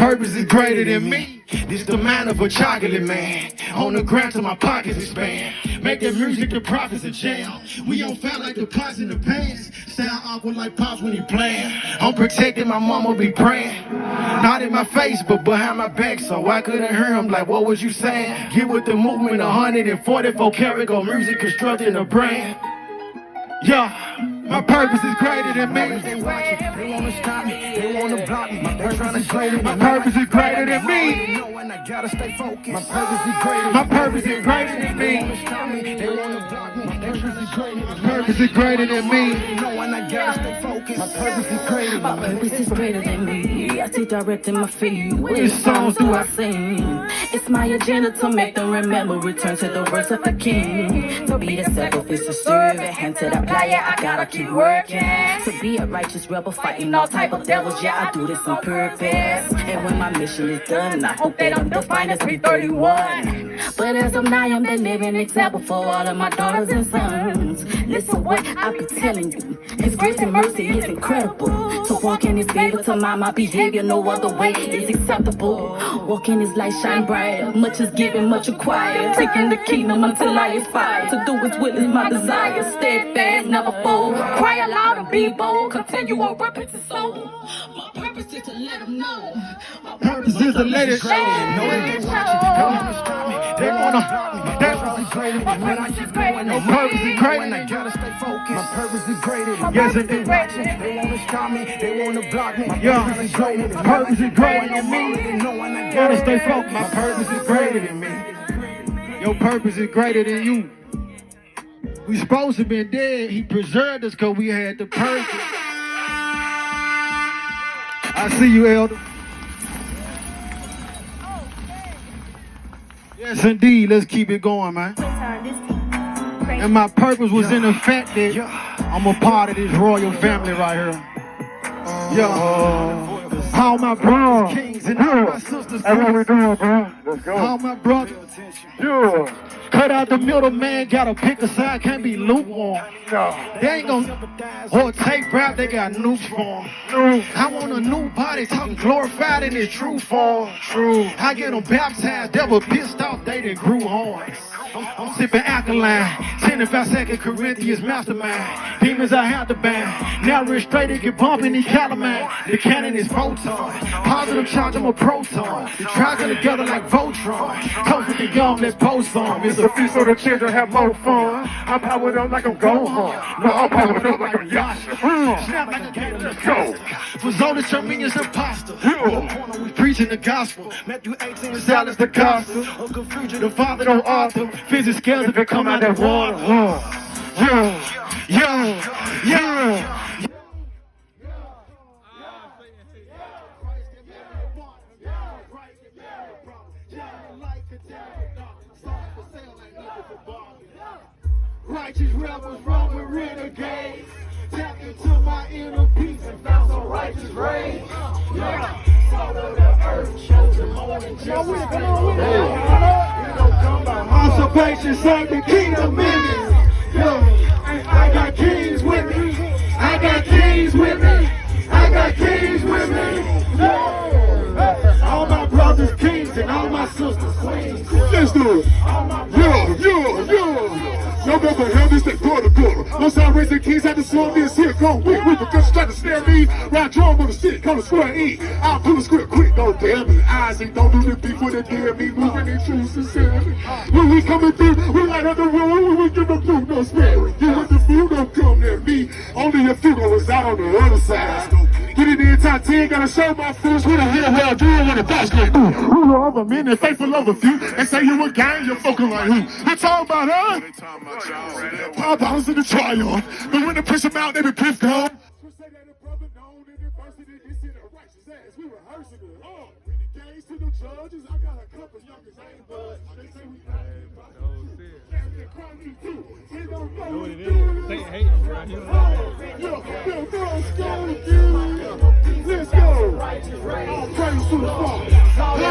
purpose is greater than me. This the mind of a chocolate man. On the ground till my pockets expand. Make that music the prophets of jail. We don't feel like the pots in the pants. Sound awkward like Pops when he playing. I'm protecting, my mama be praying. Not in my face, but behind my back, so I couldn't hear him. Like, what was you saying? Get with the movement, 144 karat gold music constructing a brand. Yeah, my purpose is greater than me. They wanna stop me, they wanna block me. My purpose is greater than me. I gotta stay focused. My purpose is greater. My purpose is greater than me. They wanna block me. My purpose is greater than me. I gotta stay focused. My purpose is greater. My purpose is greater than me. I see direct in my feet. Which songs do I sing? It's my agenda to make them remember. Return to the words of the King. To be the sacrificial servant, hand to the plier. I gotta keep working. To be a righteous rebel, fighting all type of devils. Yeah, I do this on purpose. And when my mission is done, I hope that I'm defined as 331. But as of now, I'm the living example for all of my daughters and sons. Listen what I be telling you. His grace and mercy is incredible. To walk in His favor, to mind my behavior, no other way is acceptable. Walk in His light, shine bright. Much is given, much required. Taking the kingdom until I aspire. To do His will is my desire. Steadfast, never fold. Cry aloud and be bold. Continue on repentant soul. My purpose is to let Him know. My purpose is to let it show. No, they ain't watching. They wanna stop me. They wanna block me. That's what's greater than me. My purpose is greater. I gotta stay focused. My purpose is greater than me. Yes, it is. They wanna stop me. They wanna block me. Yeah, my purpose is greater than me. I gotta stay focused. My purpose is greater than me. Your purpose is greater than you. We supposed to be dead. He preserved us because we had the purpose. I see you, Elder. Yes, indeed. Let's keep it going, man. And my purpose was in the fact that I'm a part of this royal family right here. All my brothers kings and all my sisters. That's what we're doing, bro. Let's go. All my brothers. Sure. Cut out the middle, man. Gotta pick a side. Can't be lukewarm. No. They ain't gonna or take rap. They got nukes for 'em. No. I want a new body, talking glorified in its true form. True. I get them baptized, they were pissed off, they done grew horns. I'm sipping alkaline, 10-5 Corinthians mastermind. Demons I have to ban. Now restrained, get bumping these calamine. The cannon is photon. Positive charge, I'm a proton. The trials are together like Voltron. Toast with the young, let's post on. It's a feast so the children have more fun. I'm powered up like I'm Gohan. No, I'm powered up like I'm Yasha. Snap like a gator, let's go. For Zola, show me it's imposter. Corner, we preaching the gospel. Matthew 18, the silence the gospel. Uncle Future, the father, no author. Physics scales if it come out that water. Yeah. Righteous rebels, Roman renegades. Tap into my inner peace and found some righteous rage. Salt of the earth, chosen morning just we don't come by observation, serve the kingdom in me. I got kings with me. I got kings with me. I got kings with me. All my brothers kings and all my sisters queens. Let's do it. No go for hell, this that quarter. No sound raising kings had to slow this here. Go weak with the guns try to snare me. Ride drum on the stick, call the square E. I'll pull the script quick, don't dare me. Eyes and don't do the beef with the dare me. Moving in true sincerity. When we coming through, we light up the road. When we give them food, no sparing. You with the food, don't come near me. Only your funeral is out on the other side. Get it in top 10, gotta show my fools what a hell hell doing when the boss get through. Who are other men and faithful of a few? And say you a gang, you're fucking like who? They talking about her? Pop bounce in the trial. But when they push them out, they be pissed off. Judges, I got a couple youngest ain't buds. They say we got know what it is. They hate us right here. Let's go. All praise to the Father.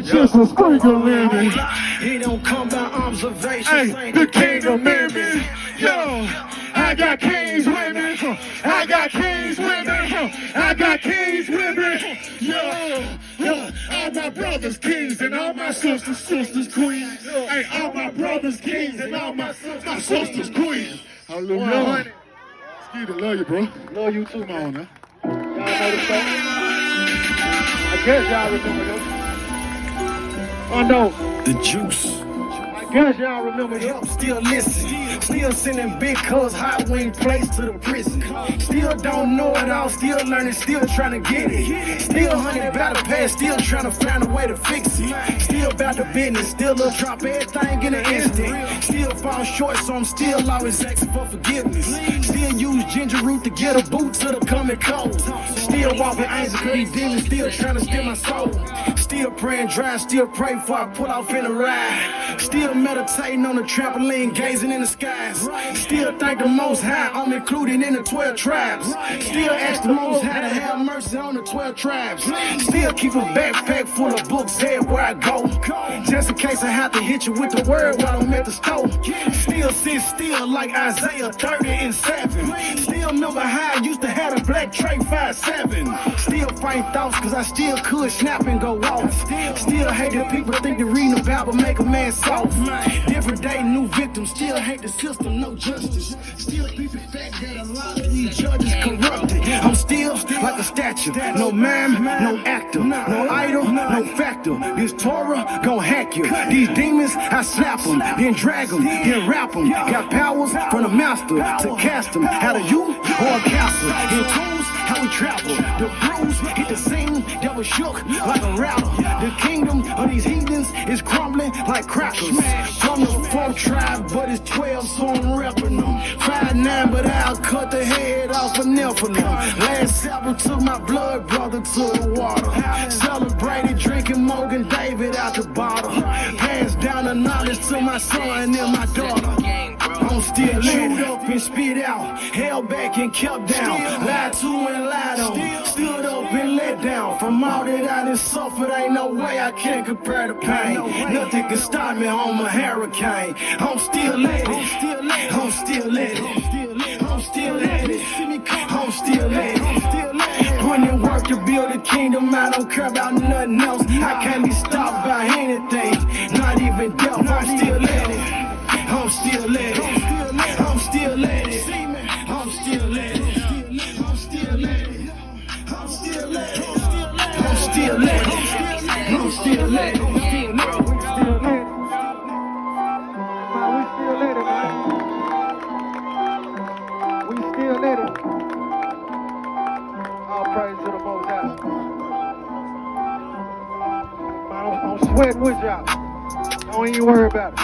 Just a sprinkle in me. He don't come by observation. Hey, the kingdom in me. Yo. I got kings with me. I got kings with me. I got kings with me. Yeah. All my brothers kings and all my sisters queens. Hey, all my brothers kings and all my sisters queens. Hallelujah. Skeeter, love you, bro. Love you too, Come on now. Y'all know the song? I guess y'all remember this. Oh no. The juice. I guess y'all remember this. Help, still listen. Still sending big cuz hot wing plates to the prison. Still don't know it all, still learning, still trying to get it. Still 100 battle pass, still trying to find a way to fix it. Still about the business, still drop everything in an instant. Still fall short, so I'm still always asking for forgiveness. Still use ginger root to get a boot to the coming cold. Still walk with angels, cause these demons still trying to steal my soul. Still praying dry, still pray before I pull off in a ride. Still meditating on the trampoline, gazing in the skies. Still thank the Most High, I'm included in the 12 tribes. Still ask the Most High to have mercy on the 12 tribes. Still keep a backpack full of books everywhere I go, just in case I have to hit you with the word while I'm at the store. Still sit still like Isaiah 30 and 7. Still remember how I used to have a black tray 5'7". Still fight thoughts cause I still could snap and go off. Still hate that people think that reading the Bible make a man soft. Different day, new victims. Still hate the system, no justice. Still people fact that a lot of these judges corrupted. I'm still like a statue. No mime, no actor, no idol, no factor. This Torah gon' hack you. These demons, I slap them, then drag them, then rap them. Got powers from the master to cast them out of you or a castle. In tools, how we travel. The bruise hit the scene, devil shook like a rattle. The kingdom of these heathens is crumbling like crackers. From the 4th tribe, but it's 12, so I'm repping them. 5'9", but I'll cut the head off a Nephilim. Last Sabbath took my blood brother to the water. Celebrated drinking Morgan David out the bottle. Passed down the knowledge to my son and my daughter. I'm still chewed up and spit out, held back and kept down, lied to and lied on, stood up and let down. From all that I done suffered, ain't no way I can compare the pain. Nothing can stop me, I'm a hurricane. I'm still at it, I'm still at it, I'm still at it, I'm still at it. Putting in work to build a kingdom, I don't care about nothing else. I can't be stopped by anything, not even death. I'm still at it. I'm still at it. I'm still at it. I'm still at it. I'm still at it. I'm still at it. I'm still at it. I'm still at it. We still at it. All praise to the Most High. I'm sweating with y'all. Don't even worry about it.